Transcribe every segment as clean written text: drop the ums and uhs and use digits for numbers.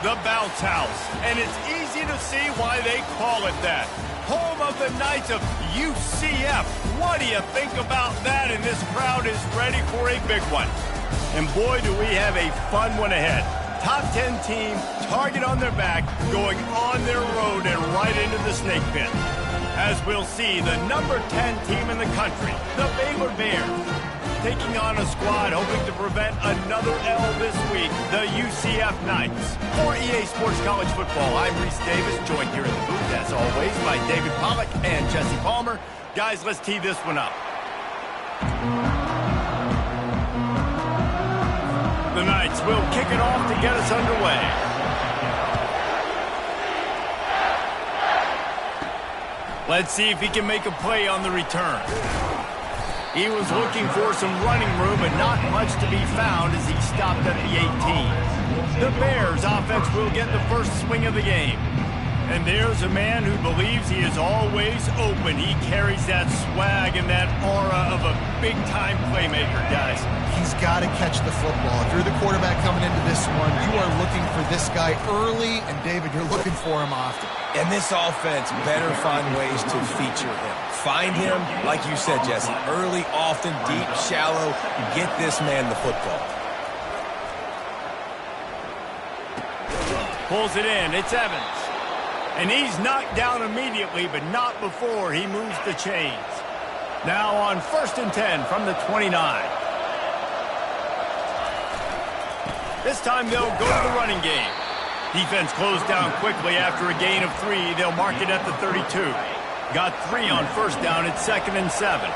The Bounce House, and it's easy to see why they call it that. Home of the Knights of UCF. What do you think about that? And this crowd is ready for a big one. And boy, do we have a fun one ahead. Top 10 team, target on their back, going on their road and right into the snake pit. As we'll see, the number 10 team in the country, the Baylor Bears, taking on a squad hoping to prevent another L this week, the UCF Knights. For EA Sports College Football, I'm Reese Davis, joined here in the booth, as always, by David Pollack and Jesse Palmer. Guys, let's tee this one up. The Knights will kick it off to get us underway. Let's see if he can make a play on the return. He was looking for some running room, but not much to be found as he stopped at the 18. The Bears offense will get the first swing of the game. And there's a man who believes he is always open. He carries that swag and that aura of a big-time playmaker, guys. He's got to catch the football. If you're the quarterback coming into this one, you are looking for this guy early, and David, you're looking for him often. And this offense better find ways to feature him. Find him, like you said, Jesse, early, often, deep, shallow. Get this man the football. Pulls it in. It's Evans. And he's knocked down immediately, but not before he moves the chains. Now on 1st and 10 from the 29. This time they'll go to the running game. Defense closed down quickly after a gain of 3. They'll mark it at the 32. Got 3 on 1st down. It's 2nd and 7.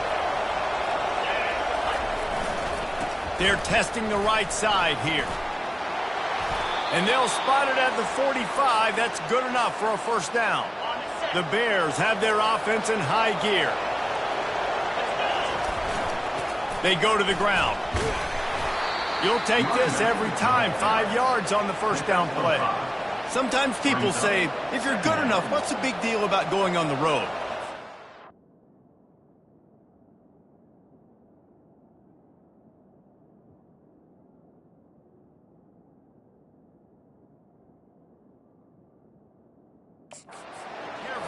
They're testing the right side here. And they'll spot it at the 45. That's good enough for a 1st down. The Bears have their offense in high gear. They go to the ground. You'll take this every time. 5 yards on the 1st down play. Sometimes people say, if you're good enough, what's the big deal about going on the road?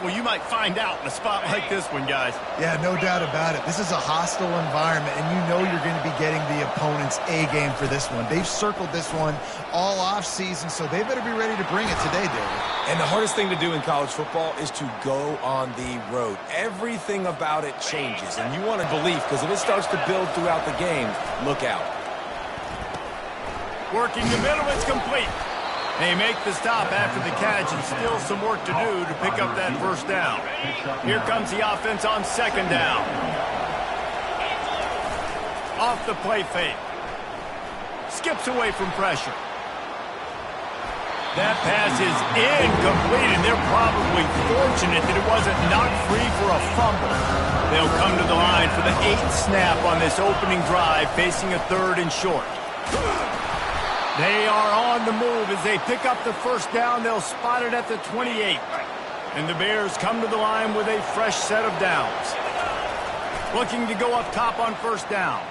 Well, you might find out in a spot like this one, guys. Yeah, no doubt about it. This is a hostile environment, and you know you're going to be getting the opponent's A-game for this one. They've circled this one all off-season, so they better be ready to bring it today, David. And the hardest thing to do in college football is to go on the road. Everything about it changes, and you want to believe, because if it starts to build throughout the game, look out. Working the middle, it's complete. They make the stop after the catch, and still some work to do to pick up that 1st down. Here comes the offense on 2nd down. Off the play fake. Skips away from pressure. That pass is incomplete, and they're probably fortunate that it wasn't knocked free for a fumble. They'll come to the line for the 8th snap on this opening drive, facing a 3rd and short. They are on the move as they pick up the 1st down. They'll spot it at the 28. And the Bears come to the line with a fresh set of downs. Looking to go up top on 1st down.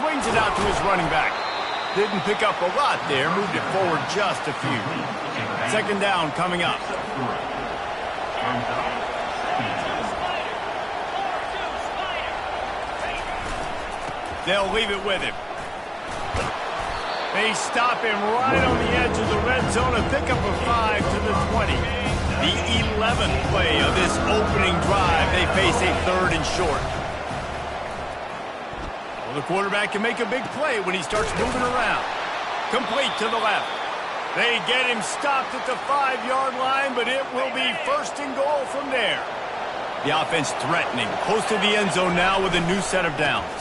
Swings it out to his running back. Didn't pick up a lot there. Moved it forward just a few. 2nd down coming up. They'll leave it with him. They stop him right on the edge of the red zone, a pickup of 5 to the 20. The 11th play of this opening drive. They face a 3rd and short. Well, the quarterback can make a big play when he starts moving around. Complete to the left. They get him stopped at the 5-yard line, but it will be 1st and goal from there. The offense threatening, close to the end zone now with a new set of downs.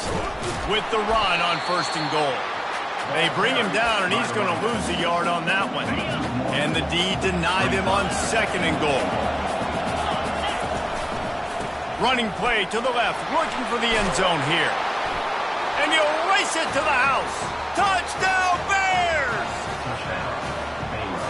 With the run on 1st and goal. They bring him down, and he's going to lose a yard on that one. And the D deny them on 2nd and goal. Running play to the left, looking for the end zone here. And he'll race it to the house. Touchdown, Bears!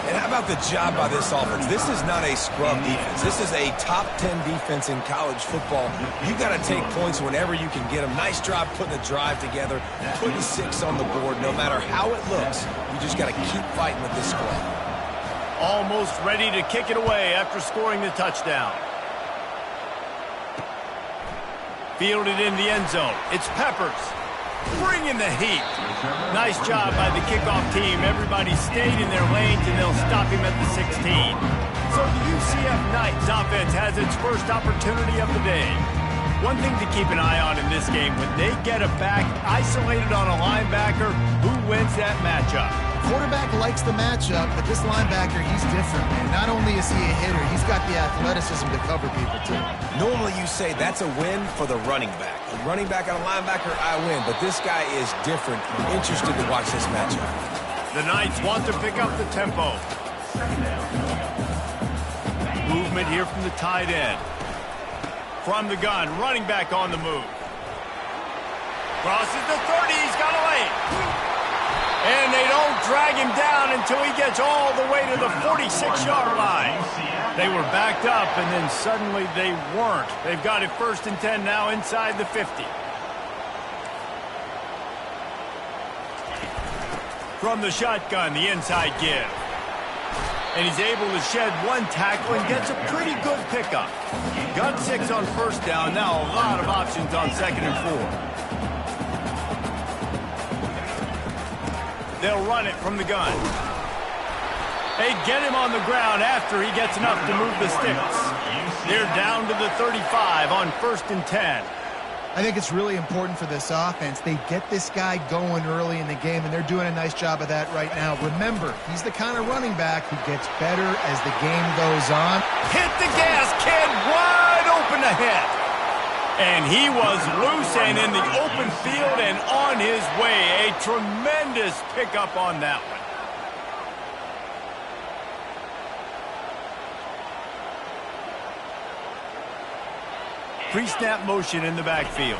And How about the job by this offense? This is not a scrub defense. This is a top 10 defense in college football. You got to take points whenever you can get them. Nice job putting the drive together, putting 6 on the board. No matter how it looks, you just got to keep fighting with this squad. Almost ready to kick it away after scoring the touchdown. Fielded in the end zone. It's Peppers. Bringing the heat. Nice job by the kickoff team. Everybody stayed in their lanes, and they'll stop him at the 16. So the UCF Knights offense has its first opportunity of the day. One thing to keep an eye on in this game, when they get a back isolated on a linebacker, who wins that matchup? Quarterback likes the matchup, but this linebacker, he's different, man. Not only is he a hitter, he's got the athleticism to cover people, too. Normally you say that's a win for the running back. A running back on a linebacker, I win. But this guy is different. I'm interested to watch this matchup. The Knights want to pick up the tempo. Movement here from the tight end. From the gun, running back on the move. Crosses the 30, he's got a lane. And they don't drag him down until he gets all the way to the 46-yard line. They were backed up, and then suddenly they weren't. They've got it 1st and 10 now inside the 50. From the shotgun, the inside give. And he's able to shed one tackle and gets a pretty good pickup. Got 6 on 1st down. Now a lot of options on 2nd and 4. They'll run it from the gun. They get him on the ground after he gets enough to move the sticks. They're down to the 35 on 1st and 10. I think it's really important for this offense. They get this guy going early in the game, and they're doing a nice job of that right now. Remember, he's the kind of running back who gets better as the game goes on. Hit the gas, kid, wide open ahead. And he was loose and in the open field and on his way. A tremendous pickup on that one. Pre-snap motion in the backfield.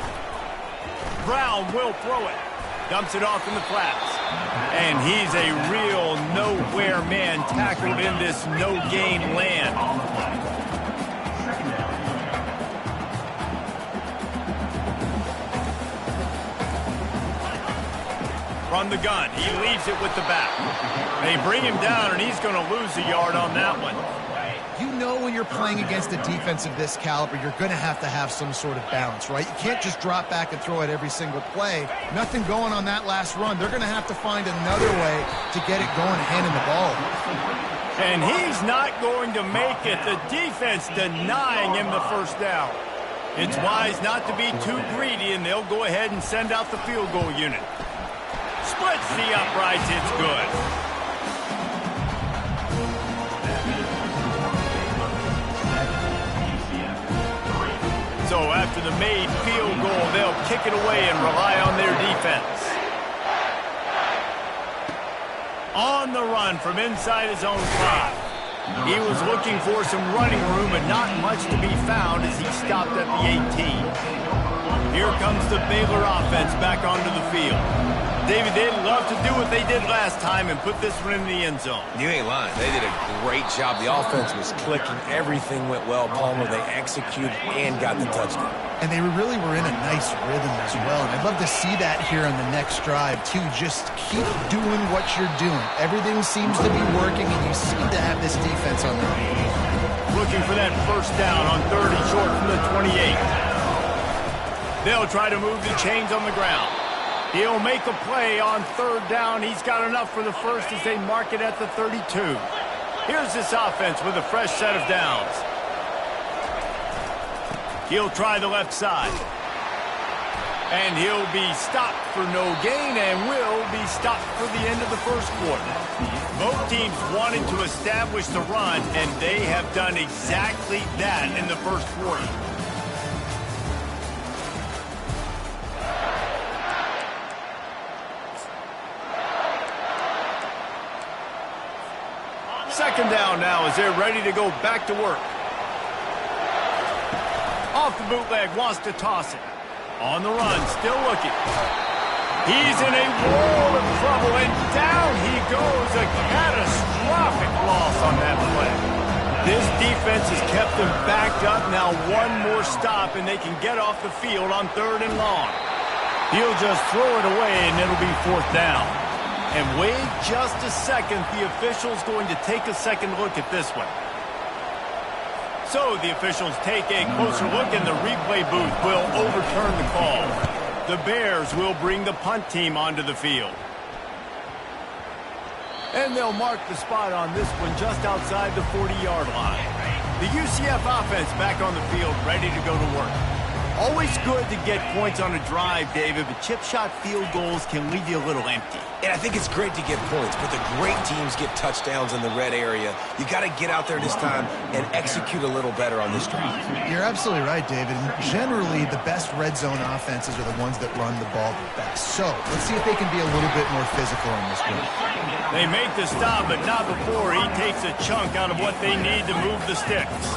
Brown will throw it. Dumps it off in the flats. And he's a real nowhere man tackled in this no-gain land. From the gun, he leaves it with the back. They bring him down, and he's going to lose a yard on that one. You know when you're playing against a defense of this caliber, you're going to have some sort of balance, right? You can't just drop back and throw it every single play. Nothing going on that last run. They're going to have to find another way to get it going, handing the ball. And he's not going to make it. The defense denying him the 1st down. It's wise not to be too greedy, and they'll go ahead and send out the field goal unit. Splits the uprights, it's good. So after the made field goal, they'll kick it away and rely on their defense. On the run from inside his own 5. He was looking for some running room, but not much to be found as he stopped at the 18. Here comes the Baylor offense back onto the field. David, they'd love to do what they did last time and put this one in the end zone. You ain't lying. They did a great job. The offense was clicking. Everything went well, Palmer. They executed and got the touchdown. And they really were in a nice rhythm as well. And I'd love to see that here on the next drive, too. Just keep doing what you're doing. Everything seems to be working, and you seem to have this defense on their feet. Looking for that 1st down on 3rd and short from the 28. They'll try to move the chains on the ground. He'll make a play on 3rd down. He's got enough for the 1st as they mark it at the 32. Here's this offense with a fresh set of downs. He'll try the left side. And he'll be stopped for no gain and will be stopped for the end of the 1st quarter. Both teams wanted to establish the run, and they have done exactly that in the 1st quarter. Second down now as they're ready to go back to work. Off the bootleg, wants to toss it. On the run, still looking. He's in a world of trouble, and down he goes. A catastrophic loss on that play. This defense has kept them backed up. Now one more stop, and they can get off the field on 3rd and long. He'll just throw it away, and it'll be 4th down. And wait just a second. The official's going to take a second look at this one. So the officials take a closer look, and the replay booth will overturn the call. The Bears will bring the punt team onto the field. And they'll mark the spot on this one just outside the 40-yard line. The UCF offense back on the field, ready to go to work. Always good to get points on a drive, David, but chip shot field goals can leave you a little empty. And I think it's great to get points, but the great teams get touchdowns in the red area. You got to get out there this time and execute a little better on this drive. You're absolutely right, David. Generally, the best red zone offenses are the ones that run the ball the best. So let's see if they can be a little bit more physical in this one. They make the stop, but not before he takes a chunk out of what they need to move the sticks.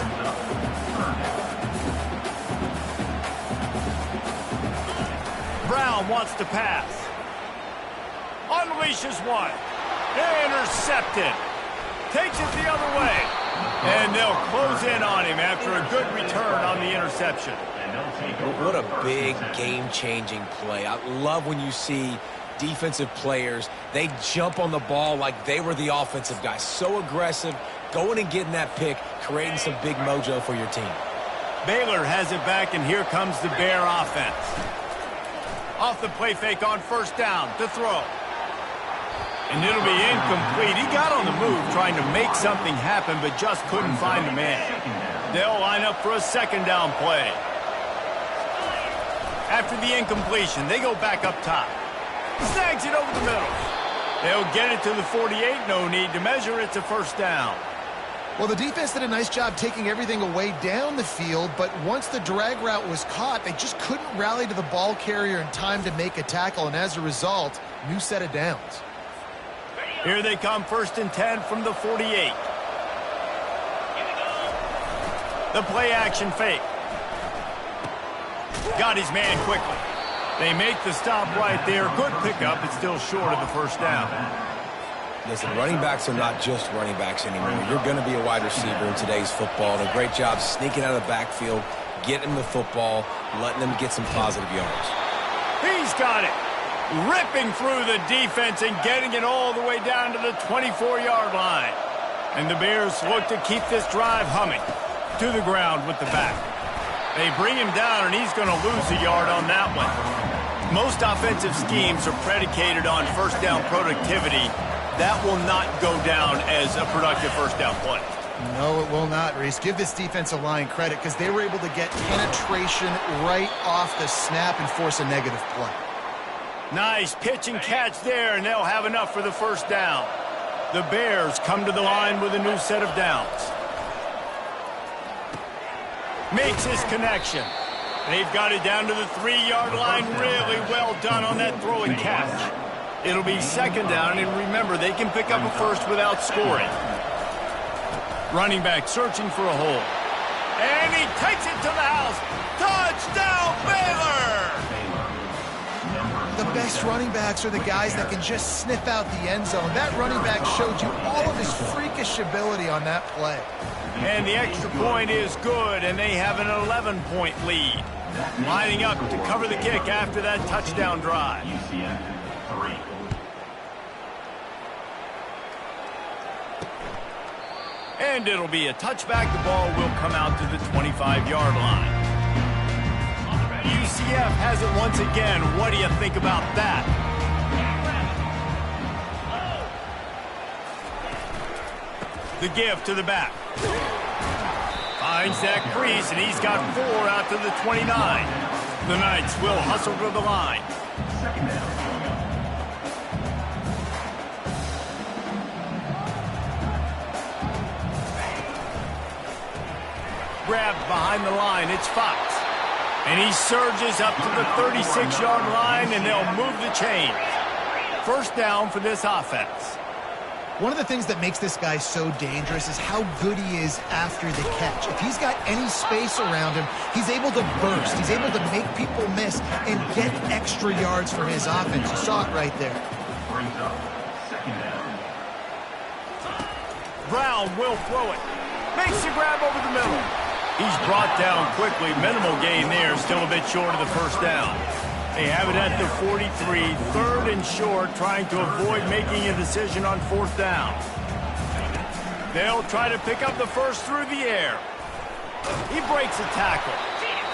Brown wants to pass. Unleashes one. Intercepted. Takes it the other way. And they'll close in on him after a good return on the interception. What a big game-changing play. I love when you see defensive players, they jump on the ball like they were the offensive guys. So aggressive, going and getting that pick, creating some big mojo for your team. Baylor has it back, and here comes the Bear offense. Off the play fake on 1st down to throw. And it'll be incomplete. He got on the move trying to make something happen, but just couldn't find the man. They'll line up for a 2nd down play. After the incompletion, they go back up top. Snags it over the middle. They'll get it to the 48. No need to measure. It's a 1st down. Well, the defense did a nice job taking everything away down the field, but once the drag route was caught, they just couldn't rally to the ball carrier in time to make a tackle, and as a result, new set of downs. Here they come, 1st and 10 from the 48. The play action fake. Got his man quickly. They make the stop right there. Good pickup. It's still short of the 1st down. Listen, running backs are not just running backs anymore. You're going to be a wide receiver in today's football. And a great job sneaking out of the backfield, getting them the football, letting them get some positive yards. He's got it. Ripping through the defense and getting it all the way down to the 24-yard line. And the Bears look to keep this drive humming. To the ground with the back. They bring him down, and he's going to lose a yard on that one. Most offensive schemes are predicated on 1st down productivity. That will not go down as a productive 1st down play. No, it will not, Reese. Give this defensive line credit because they were able to get penetration right off the snap and force a negative play. Nice pitch and catch there, and they'll have enough for the 1st down. The Bears come to the line with a new set of downs. Makes his connection. They've got it down to the 3-yard line. Really well done on that throw and catch. It'll be 2nd down, and remember, they can pick up a 1st without scoring. Running back searching for a hole. And he takes it to the house. Touchdown, Baylor! The best running backs are the guys that can just sniff out the end zone. That running back showed you all of his freakish ability on that play. And the extra point is good, and they have an 11-point lead. Lining up to cover the kick after that touchdown drive. And it'll be a touchback. The ball will come out to the 25-yard line. UCF has it once again. What do you think about that? The give to the back. Finds that crease, and he's got 4 out to the 29. The Knights will hustle to the line. Grabbed behind the line. It's Fox. And he surges up to the 36-yard line, and they'll move the chains. 1st down for this offense. One of the things that makes this guy so dangerous is how good he is after the catch. If he's got any space around him, he's able to burst. He's able to make people miss and get extra yards for his offense. You saw it right there. Brown will throw it. Makes the grab over the middle. He's brought down quickly. Minimal gain there. Still a bit short of the first down. They have it at the 43. 3rd and short, trying to avoid making a decision on 4th down. They'll try to pick up the first through the air. He breaks a tackle.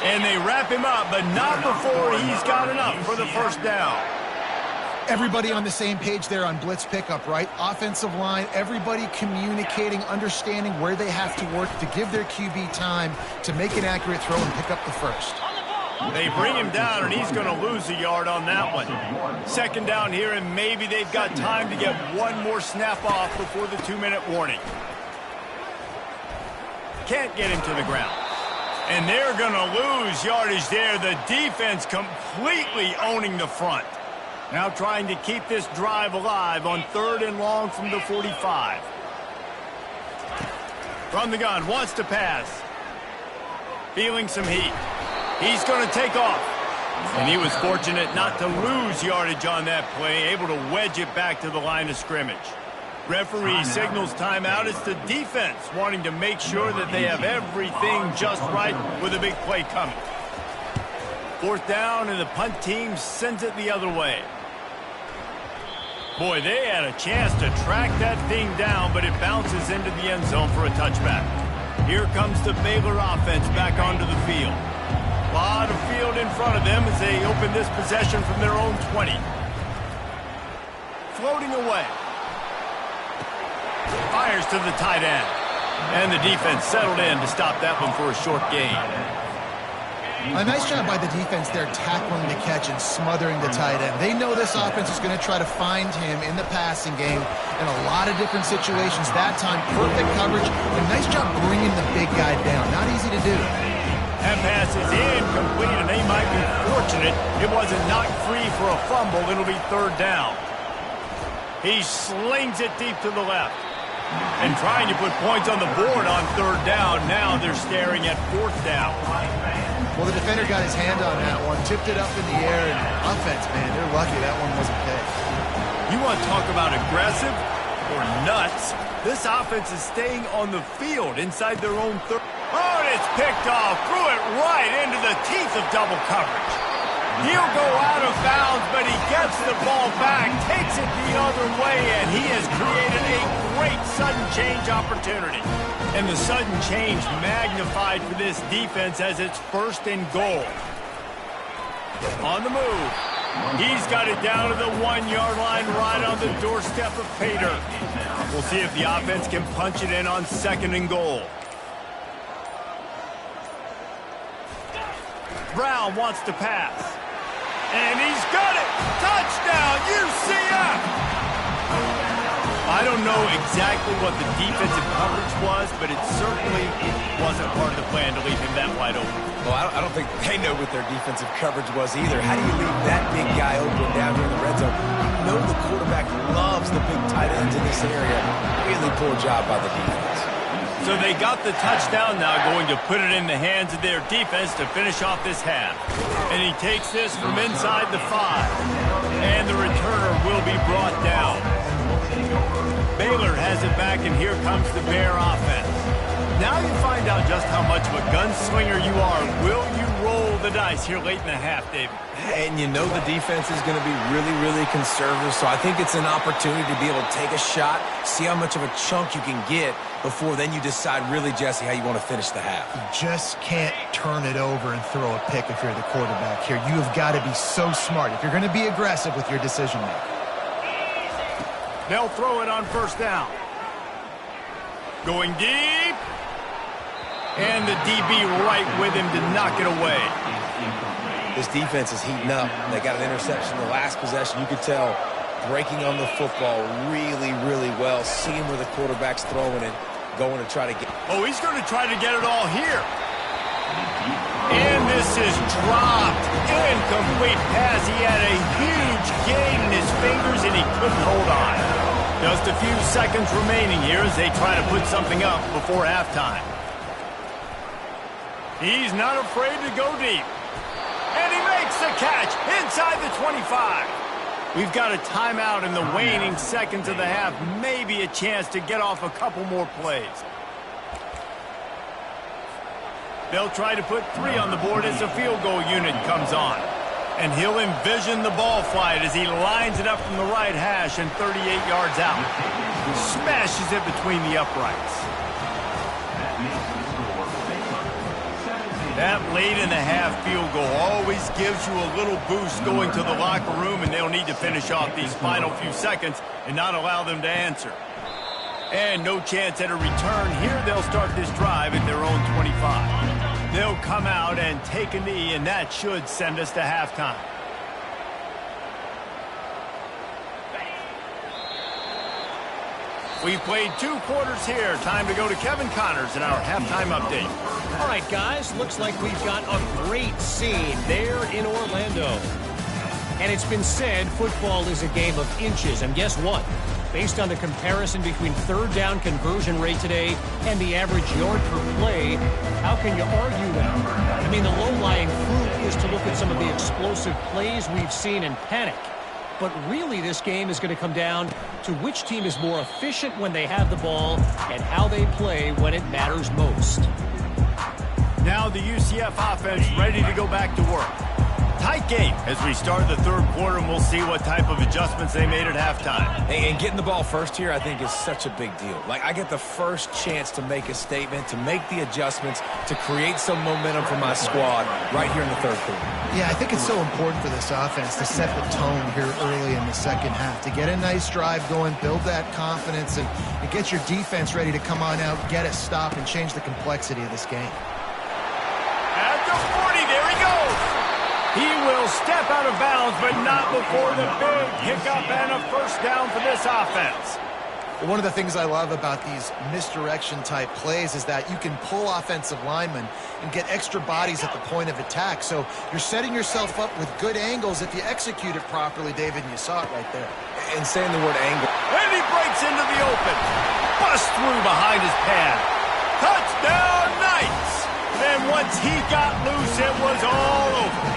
And they wrap him up, but not before he's got enough for the first down. Everybody on the same page there on blitz pickup, right? Offensive line, everybody communicating, understanding where they have to work to give their QB time to make an accurate throw and pick up the first. They bring him down, and he's going to lose a yard on that one. 2nd down here, and maybe they've got time to get one more snap off before the 2-minute warning. Can't get him to the ground. And they're going to lose yardage there. The defense completely owning the front. Now trying to keep this drive alive on 3rd and long from the 45. From the gun, wants to pass. Feeling some heat. He's going to take off. And he was fortunate not to lose yardage on that play, able to wedge it back to the line of scrimmage. Referee signals timeout. It's the defense wanting to make sure that they have everything just right with a big play coming. 4th down, and the punt team sends it the other way. Boy, they had a chance to track that thing down, but it bounces into the end zone for a touchback. Here comes the Baylor offense back onto the field. A lot of field in front of them as they open this possession from their own 20. Floating away. Fires to the tight end. And the defense settled in to stop that one for a short gain. A nice job by the defense there tackling the catch and smothering the tight end. They know this offense is going to try to find him in the passing game in a lot of different situations. That time, perfect coverage. A nice job bringing the big guy down. Not easy to do. That pass is incomplete, and they might be fortunate it wasn't knocked free for a fumble. It'll be 3rd down. He slings it deep to the left. And trying to put points on the board on 3rd down. Now they're staring at 4th down. Well, the defender got his hand on that one, tipped it up in the air, and offense, man, they're lucky that one wasn't picked. You want to talk about aggressive or nuts? This offense is staying on the field inside their own 30. Oh, and it's picked off. Threw it right into the teeth of double coverage. He'll go out of bounds, but he gets the ball back, takes it the other way, and he has created a great sudden change opportunity. And the sudden change magnified for this defense as it's 1st and goal. On the move. He's got it down to the 1-yard line right on the doorstep of Pater. We'll see if the offense can punch it in on 2nd and goal. Brown wants to pass. And he's got it! Touchdown, UCF! I don't know exactly what the defensive coverage was, but it certainly wasn't part of the plan to leave him that wide open. Well, I don't think they know what their defensive coverage was either. How do you leave that big guy open down here in the red zone? You know the quarterback loves the big tight ends in this area. Really poor job by the defense. So they got the touchdown now, going to put it in the hands of their defense to finish off this half. And he takes this from inside the 5. And the returner will be brought down. Baylor has it back, and here comes the Bear offense. Now you find out just how much of a gunslinger you are. Will you roll the dice here late in the half, David? And you know the defense is going to be really, really conservative, so I think it's an opportunity to be able to take a shot, see how much of a chunk you can get before then you decide really, Jesse, how you want to finish the half. You just can't turn it over and throw a pick if you're the quarterback here. You have got to be so smart if you're going to be aggressive with your decision-making. They'll throw it on 1st down. Going deep. And the DB right with him to knock it away. This defense is heating up. They got an interception the last possession. You could tell breaking on the football really, really well, seeing where the quarterback's throwing it, going to try to get. Oh, he's going to try to get it all here. And this is dropped. Incomplete pass. He had a huge gain in his fingers, and he couldn't hold on. Just a few seconds remaining here as they try to put something up before halftime. He's not afraid to go deep. And he makes the catch inside the 25. We've got a timeout in the waning seconds of the half. Maybe a chance to get off a couple more plays. They'll try to put 3 on the board as the field goal unit comes on. And he'll envision the ball flight as he lines it up from the right hash and 38 yards out. Smashes it between the uprights. That late in the half field goal always gives you a little boost going to the locker room, and they'll need to finish off these final few seconds and not allow them to answer. And no chance at a return. Here they'll start this drive at their own 25. They'll come out and take a knee, and that should send us to halftime. We've played 2 quarters here. Time to go to Kevin Connors in our halftime update. All right, guys, looks like we've got a great scene there in Orlando. And it's been said football is a game of inches. And guess what? Based on the comparison between third down conversion rate today and the average yard per play, how can you argue that? I mean, the low-lying fruit is to look at some of the explosive plays we've seen and panic. But really, this game is going to come down to which team is more efficient when they have the ball and how they play when it matters most. Now the UCF offense ready to go back to work. Tight game as we start the third quarter, and we'll see what type of adjustments they made at halftime. And getting the ball first here, I think, is such a big deal. Like, I get the first chance to make a statement, to make the adjustments, to create some momentum for my squad right here in the third quarter. Yeah, I think it's so important for this offense to set the tone here early in the second half, to get a nice drive going, build that confidence, and get your defense ready to come on out, get a stop, and change the complexity of this game. At the 40, there he goes. He will step out of bounds, but not before the big hiccup and a first down for this offense. One of the things I love about these misdirection-type plays is that you can pull offensive linemen and get extra bodies at the point of attack. So you're setting yourself up with good angles if you execute it properly, David, and you saw it right there. And saying the word angle. And he breaks into the open. Bust through behind his pad. Touchdown, Knights! And once he got loose, it was all over.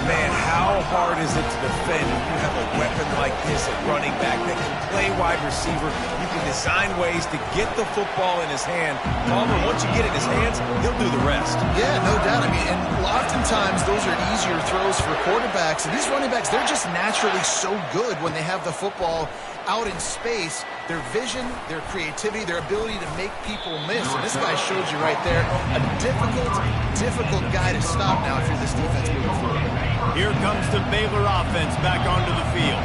Man, how hard is it to defend when you have a weapon like this at running back that can play wide receiver? You can design ways to get the football in his hand. Palmer, once you get it in his hands, he'll do the rest. Yeah, no doubt. I mean, and oftentimes those are easier throws for quarterbacks. And these running backs, they're just naturally so good when they have the football out in space. Their vision, their creativity, their ability to make people miss. And this guy showed you right there a difficult guy to stop now if you're this defense moving forward. Here comes the Baylor offense back onto the field.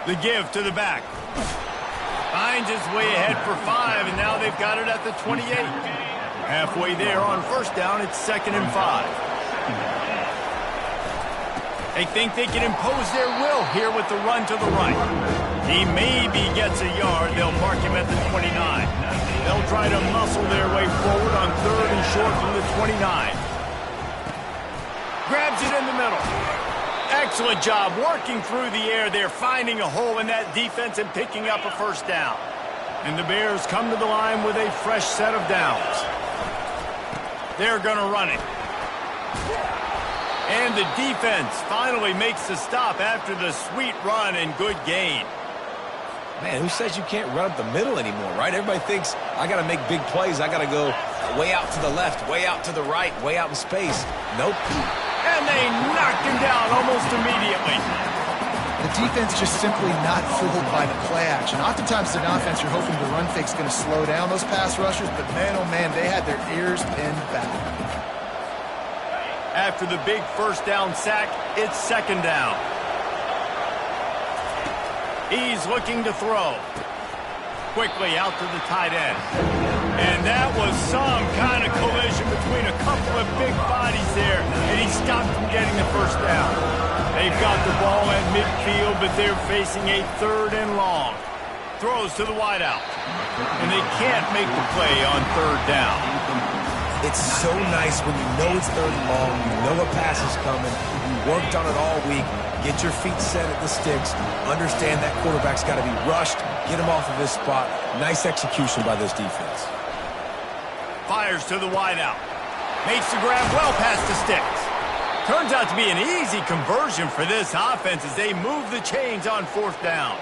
The give to the back. Finds his way ahead for 5, and now they've got it at the 28. Halfway there on first down, it's 2nd and 5. They think they can impose their will here with the run to the right. He maybe gets a yard. They'll mark him at the 29. They'll try to muscle their way forward on 3rd and short from the 29. Grabs it in the middle. Excellent job working through the air there, finding a hole in that defense and picking up a first down. And the Bears come to the line with a fresh set of downs. They're going to run it. And the defense finally makes the stop after the sweet run and good gain. Man, who says you can't run up the middle anymore, right? Everybody thinks, I got to make big plays. I got to go way out to the left, way out to the right, way out in space. Nope. And they knocked him down almost immediately. The defense just simply not fooled by the play action. Oftentimes, an offense, you're hoping the run fake's going to slow down those pass rushers, but man, oh man, they had their ears pinned back. After the big first down sack, it's 2nd down. He's looking to throw. Quickly out to the tight end. And that was some kind of collision between a couple of big bodies there, and he stopped from getting the first down. They've got the ball at midfield, but they're facing a 3rd and long. Throws to the wideout. And they can't make the play on 3rd down. It's so nice when you know it's third and long, you know a pass is coming, you worked on it all week, get your feet set at the sticks, understand that quarterback's got to be rushed, get him off of his spot. Nice execution by this defense. Fires to the wideout. Makes the grab well past the sticks. Turns out to be an easy conversion for this offense as they move the chains on fourth down.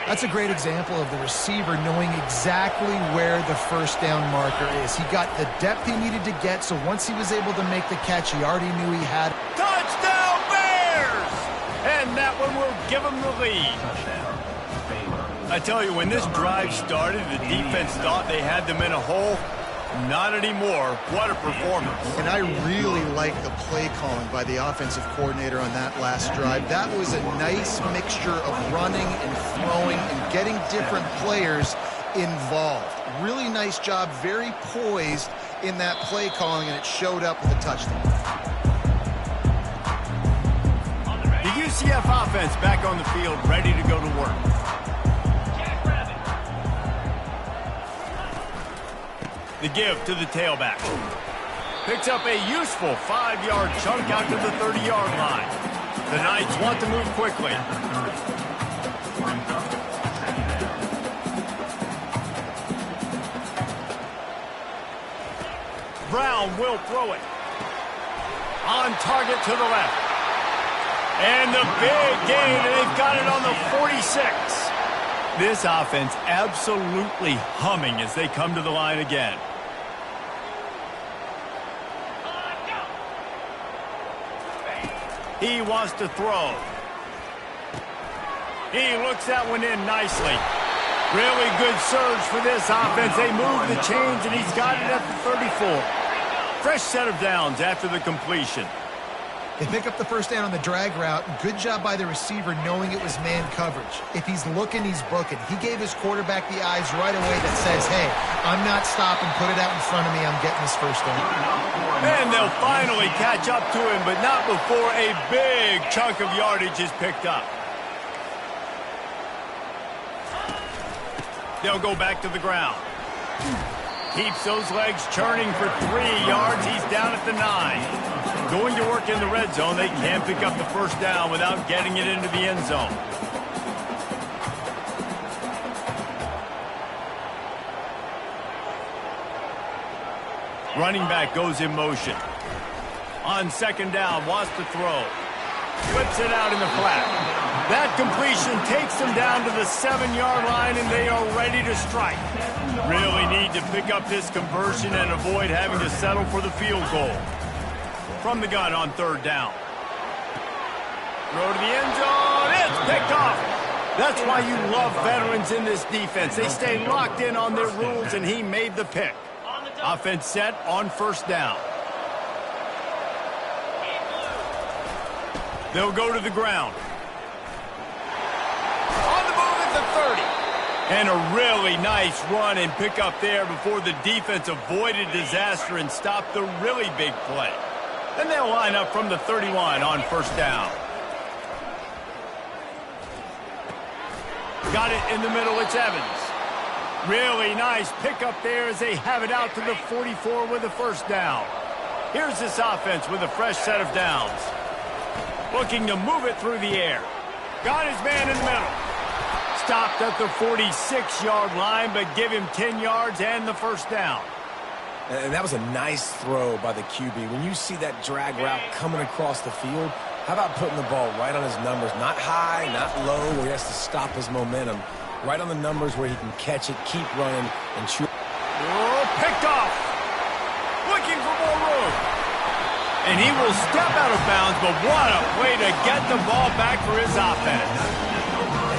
That's a great example of the receiver knowing exactly where the first down marker is. He got the depth he needed to get, so once he was able to make the catch, he already knew he had it. Touchdown Bears! And that one will give them the lead. I tell you, when this drive started, the defense thought they had them in a hole. Not anymore. What a performance. And I really like the play calling by the offensive coordinator on that last drive. That was a nice mixture of running and throwing and getting different players involved. Really nice job, very poised in that play calling, and it showed up with a touchdown. The UCF offense back on the field, ready to go to work. The give to the tailback. Picks up a useful 5-yard chunk out to the 30-yard line. The Knights want to move quickly. Brown will throw it. On target to the left. And the big gain, and they've got it on the 46. This offense absolutely humming as they come to the line again. He wants to throw. He looks that one in nicely. Really good surge for this offense. They move the chains, and he's got it at the 34. Fresh set of downs after the completion. They pick up the first down on the drag route. Good job by the receiver knowing it was man coverage. If he's looking, he's booking. He gave his quarterback the eyes right away that says, hey, I'm not stopping. Put it out in front of me. I'm getting this first down. And they'll finally catch up to him, but not before a big chunk of yardage is picked up. They'll go back to the ground. Keeps those legs churning for 3 yards. He's down at the 9. Going to work in the red zone. They can't pick up the first down without getting it into the end zone. Running back goes in motion. On second down, wants to throw. Whips it out in the flat. That completion takes them down to the 7-yard line, and they are ready to strike. Really need to pick up this conversion and avoid having to settle for the field goal. From the gun on third down. Throw to the end zone. It's picked off. That's why you love veterans in this defense. They stay locked in on their rules, and he made the pick. Offense set on first down. They'll go to the ground. On the move at the 30. And a really nice run and pick up there before the defense avoided disaster and stopped the really big play. Then they'll line up from the 31 on first down. Got it in the middle. It's Evans. Really nice pickup there as they have it out to the 44 with the first down. Here's this offense with a fresh set of downs. Looking to move it through the air. Got his man in the middle. Stopped at the 46-yard line, but give him 10 yards and the first down. And that was a nice throw by the QB. When you see that drag route coming across the field, how about putting the ball right on his numbers? Not high, not low, where he has to stop his momentum. Right on the numbers where he can catch it, keep running, and shoot. Oh, picked off. Looking for more room. And he will step out of bounds, but what a way to get the ball back for his offense.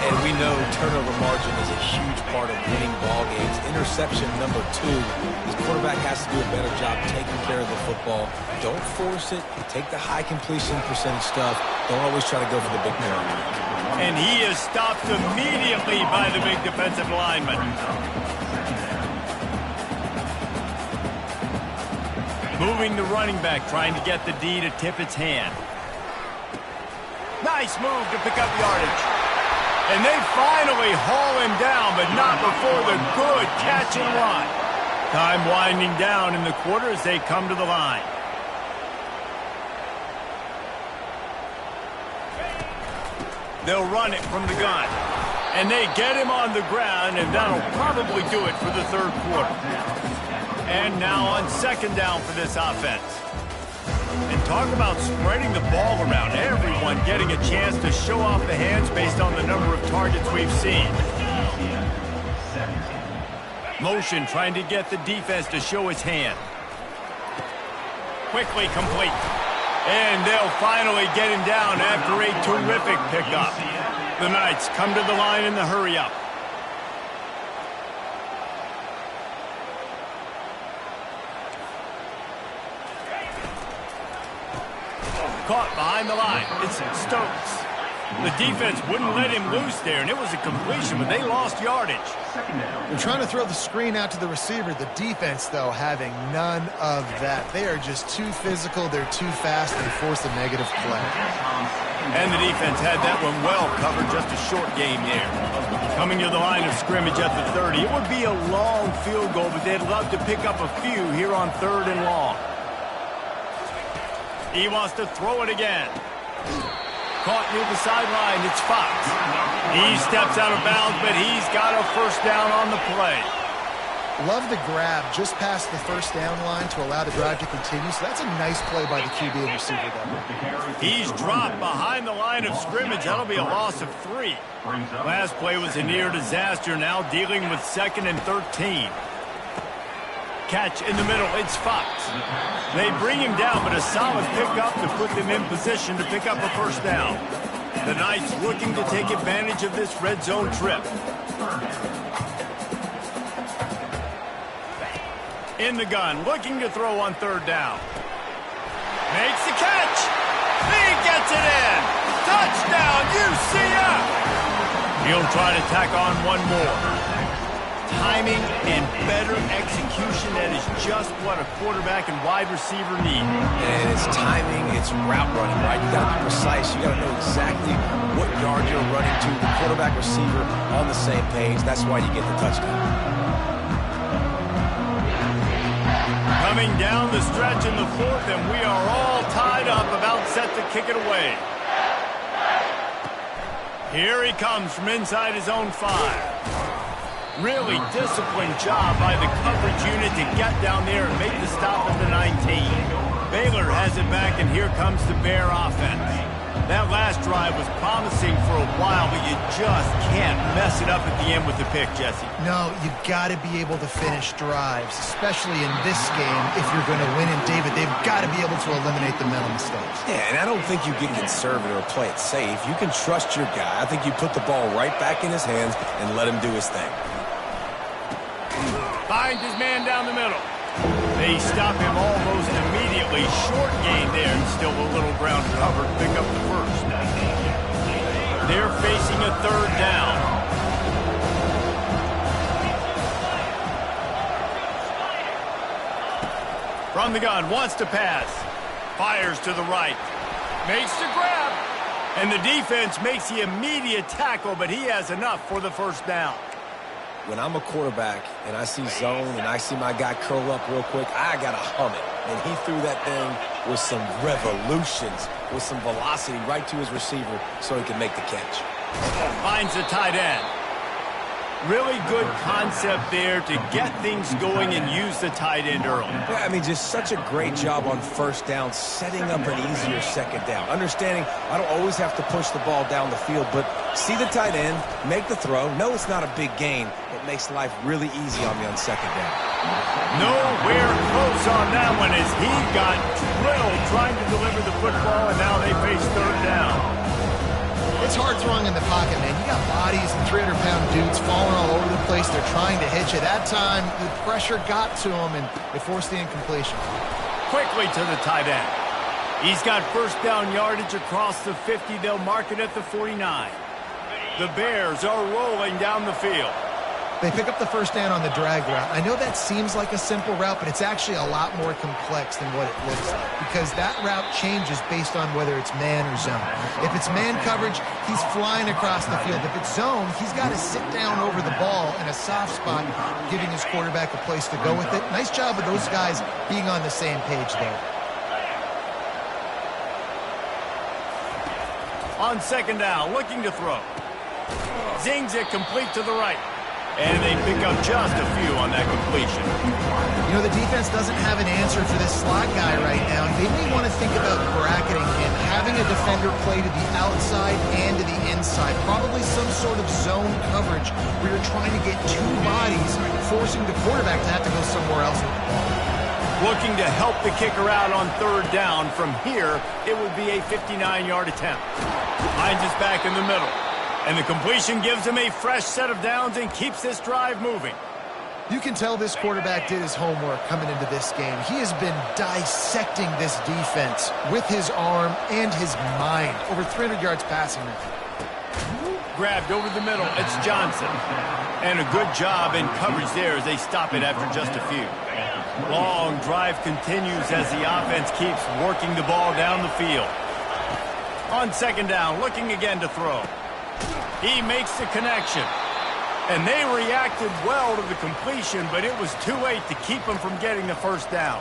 And we know turnover margin is a huge part of winning ball games. Interception number 2. His quarterback has to do a better job taking care of the football. Don't force it. Take the high completion percentage stuff. Don't always try to go for the big play. And he is stopped immediately by the big defensive lineman. Moving the running back, trying to get the D to tip its hand. Nice move to pick up yardage. And they finally haul him down, but not before the good catch and run. Time winding down in the quarter as they come to the line. They'll run it from the gun. And they get him on the ground, and that'll probably do it for the third quarter. And now on second down for this offense. And talk about spreading the ball around. Everyone getting a chance to show off the hands based on the number of targets we've seen. Motion trying to get the defense to show its hand. Quickly complete. And they'll finally get him down after a terrific pickup. The Knights come to the line in the hurry-up. Caught behind the line. It's Stokes. The defense wouldn't let him loose there, and it was a completion, but they lost yardage. They're trying to throw the screen out to the receiver. The defense, though, having none of that. They are just too physical. They're too fast. They force a negative play. And the defense had that one well covered. Just a short game there. Coming to the line of scrimmage at the 30. It would be a long field goal, but they'd love to pick up a few here on 3rd and long. He wants to throw it again. Caught near the sideline. It's Fox. He steps out of bounds, but he's got a first down on the play. Love the grab just past the first down line to allow the drive to continue. So that's a nice play by the QB and receiver there. He's dropped behind the line of scrimmage. That'll be a loss of 3. Last play was a near disaster. Now dealing with 2nd and 13. Catch in the middle. It's Fox. They bring him down, but a solid pickup to put them in position to pick up a first down. The Knights looking to take advantage of this red zone trip. In the gun, looking to throw on 3rd down. Makes the catch. He gets it in. Touchdown, UCF. He'll try to tack on one more. Timing and better execution, that is just what a quarterback and wide receiver need. And it's timing, it's route running, right? You got to be precise. You got to know exactly what yard you're running to. The quarterback, receiver on the same page. That's why you get the touchdown. Coming down the stretch in the 4th, and we are all tied up, about set to kick it away. Here he comes from inside his own 5. Really disciplined job by the coverage unit to get down there and make the stop at the 19. Baylor has it back, and here comes the Bear offense. That last drive was promising for a while, but you just can't mess it up at the end with the pick, Jesse. No, you've got to be able to finish drives, especially in this game if you're going to win. And, David, they've got to be able to eliminate the mental mistakes. Yeah, and I don't think you get conservative or play it safe. You can trust your guy. I think you put the ball right back in his hands and let him do his thing. Finds his man down the middle. They stop him almost immediately. Short gain there, and still a little ground covered. Pick up the first. They're facing a 3rd down. From the gun, wants to pass. Fires to the right. Makes the grab. And the defense makes the immediate tackle, but he has enough for the first down. When I'm a quarterback and I see zone and I see my guy curl up real quick, I got to hum it. And he threw that thing with some revolutions, with some velocity right to his receiver so he can make the catch. Finds the tight end. Really good concept there to get things going and use the tight end early. Yeah, I mean, just such a great job on first down, setting up an easier second down. Understanding I don't always have to push the ball down the field, but see the tight end, make the throw. No, it's not a big gain. It makes life really easy on me on second down. Nowhere close on that one as he got drilled trying to deliver the football, and now they face 3rd down. It's hard throwing in the pocket, man. You got bodies and 300-pound dudes falling all over the place. They're trying to hit you. That time, the pressure got to him, and it forced the incompletion. Quickly to the tight end. He's got first down yardage across the 50. They'll mark it at the 49. The Bears are rolling down the field. They pick up the first down on the drag route. I know that seems like a simple route, but it's actually a lot more complex than what it looks like because that route changes based on whether it's man or zone. If it's man coverage, he's flying across the field. If it's zone, he's got to sit down over the ball in a soft spot, giving his quarterback a place to go with it. Nice job of those guys being on the same page there. On second down, looking to throw. Zings it complete to the right. And they pick up just a few on that completion. You know, the defense doesn't have an answer for this slot guy right now. They may want to think about bracketing him, having a defender play to the outside and to the inside. Probably some sort of zone coverage where you're trying to get two bodies, forcing the quarterback to have to go somewhere else with the ball. Looking to help the kicker out on third down. From here, it would be a 59-yard attempt. Hines is back in the middle. And the completion gives him a fresh set of downs and keeps this drive moving. You can tell this quarterback did his homework coming into this game. He has been dissecting this defense with his arm and his mind. Over 300 yards passing now. Grabbed over the middle. It's Johnson. And a good job in coverage there as they stop it after just a few. Long drive continues as the offense keeps working the ball down the field. On second down, looking again to throw. He makes the connection. And they reacted well to the completion, but it was too late to keep him from getting the first down.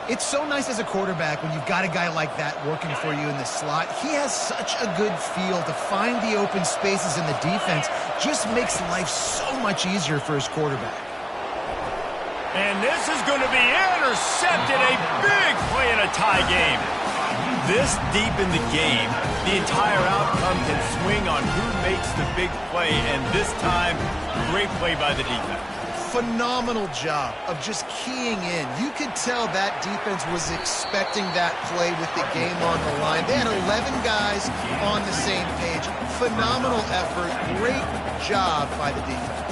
It's so nice as a quarterback when you've got a guy like that working for you in the slot. He has such a good feel to find the open spaces in the defense. Just makes life so much easier for his quarterback. And this is going to be intercepted. A big play in a tie game. This deep in the game, the entire outcome can swing on who makes the big play, and this time, great play by the defense. Phenomenal job of just keying in. You could tell that defense was expecting that play with the game on the line. They had 11 guys on the same page. Phenomenal effort. Great job by the defense.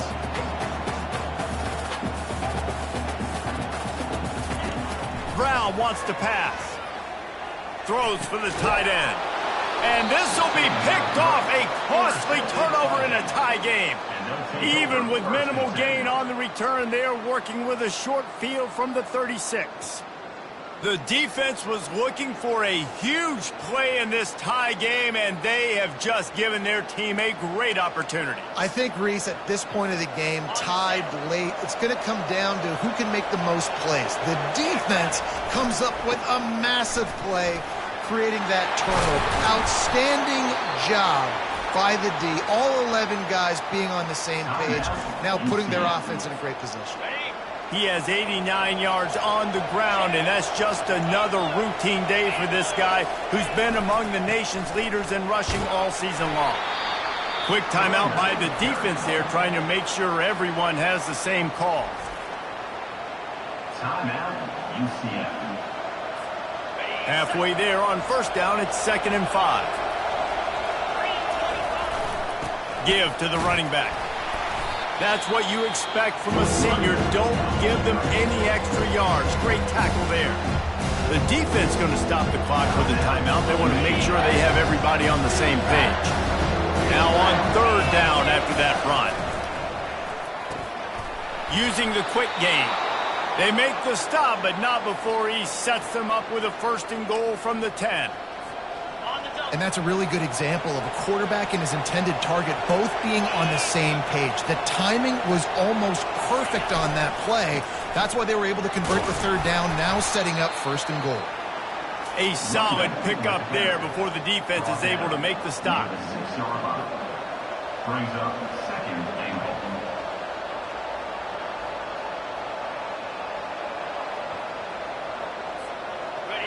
Brown wants to pass. Throws for the tight end. And this will be picked off. A costly turnover in a tie game. Even with minimal gain on the return, they are working with a short field from the 36. The defense was looking for a huge play in this tie game, and they have just given their team a great opportunity. I think, Reese, at this point of the game, tied late, it's going to come down to who can make the most plays. The defense comes up with a massive play, creating that turnover. Outstanding job by the D. All 11 guys being on the same page, now putting their offense in a great position. He has 89 yards on the ground, and that's just another routine day for this guy who's been among the nation's leaders in rushing all season long. Quick timeout by the defense there, trying to make sure everyone has the same call. Timeout, UCF. Halfway there on first down, it's 2nd and 5. Give to the running back. That's what you expect from a senior. Don't give them any extra yards. Great tackle there. The defense going to stop the clock with a timeout. They want to make sure they have everybody on the same page. Now on third down after that run. Using the quick game. They make the stop, but not before he sets them up with a 1st and goal from the 10. And that's a really good example of a quarterback and his intended target both being on the same page. The timing was almost perfect on that play. That's why they were able to convert the third down, now setting up 1st and goal. A solid pickup there before the defense is able to make the stop. Brings up 2nd and goal.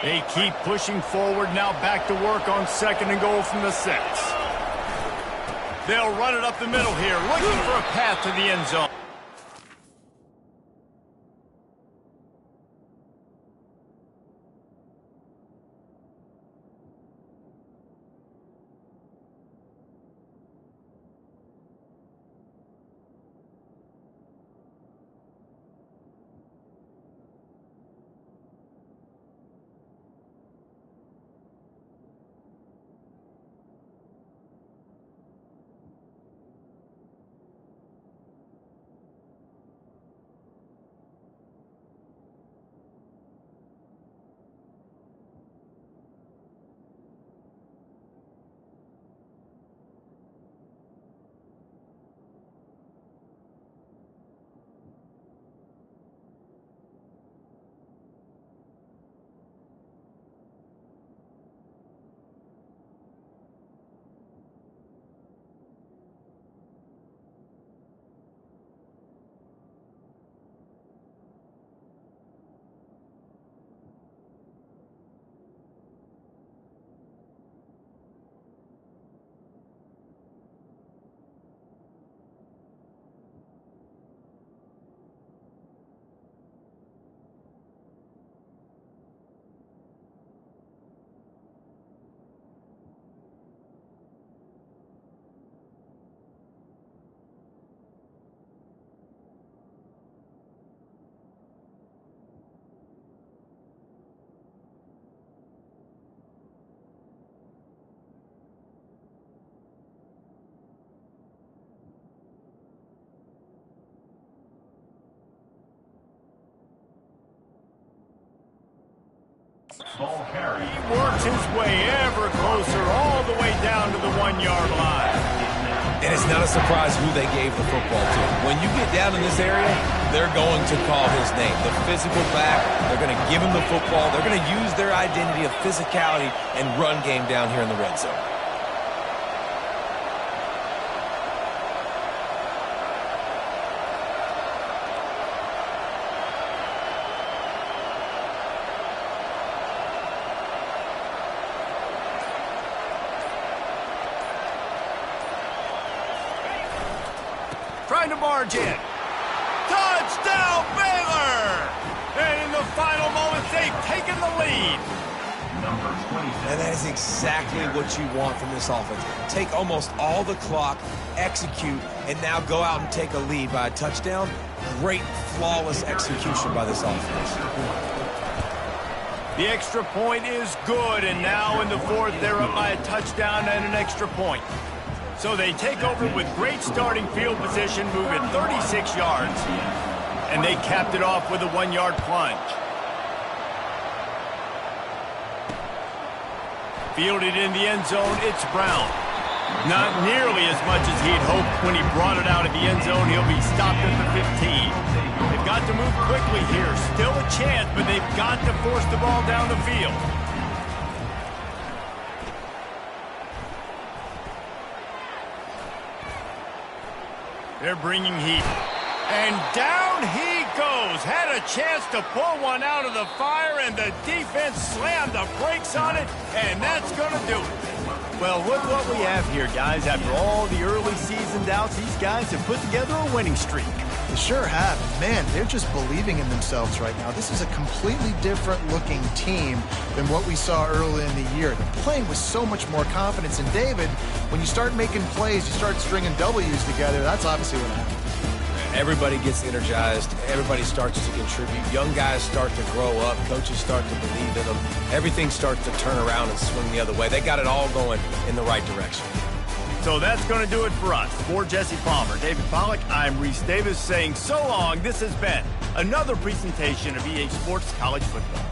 They keep pushing forward, now back to work on 2nd and goal from the 6. They'll run it up the middle here, looking for a path to the end zone. Ball carried. He works his way ever closer all the way down to the 1-yard line. And it's not a surprise who they gave the football to. When you get down in this area, they're going to call his name. The physical back, they're going to give him the football. They're going to use their identity of physicality and run game down here in the red zone. Trying to barge in. Touchdown, Baylor! And in the final moments, they've taken the lead. Number 27. And that is exactly what you want from this offense. Take almost all the clock, execute, and now go out and take a lead by a touchdown. Great, flawless execution by this offense. The extra point is good, and now in the fourth, they're up by a touchdown and an extra point. So they take over with great starting field position, moving 36 yards. And they capped it off with a 1-yard plunge. Fielded in the end zone, it's Brown. Not nearly as much as he'd hoped when he brought it out of the end zone. He'll be stopped at the 15. They've got to move quickly here. Still a chance, but they've got to force the ball down the field. They're bringing heat. And down he goes. Had a chance to pull one out of the fire, and the defense slammed the brakes on it, and that's going to do it. Well, look what we have here, guys. After all the early season doubts, these guys have put together a winning streak. They sure have. Man, they're just believing in themselves right now. This is a completely different looking team than what we saw early in the year. They're playing with so much more confidence. And David, when you start making plays, you start stringing W's together, that's obviously what happens. Everybody gets energized. Everybody starts to contribute. Young guys start to grow up. Coaches start to believe in them. Everything starts to turn around and swing the other way. They got it all going in the right direction. So that's going to do it for us. For Jesse Palmer, David Pollack, I'm Reese Davis saying so long. This has been another presentation of EA Sports College Football.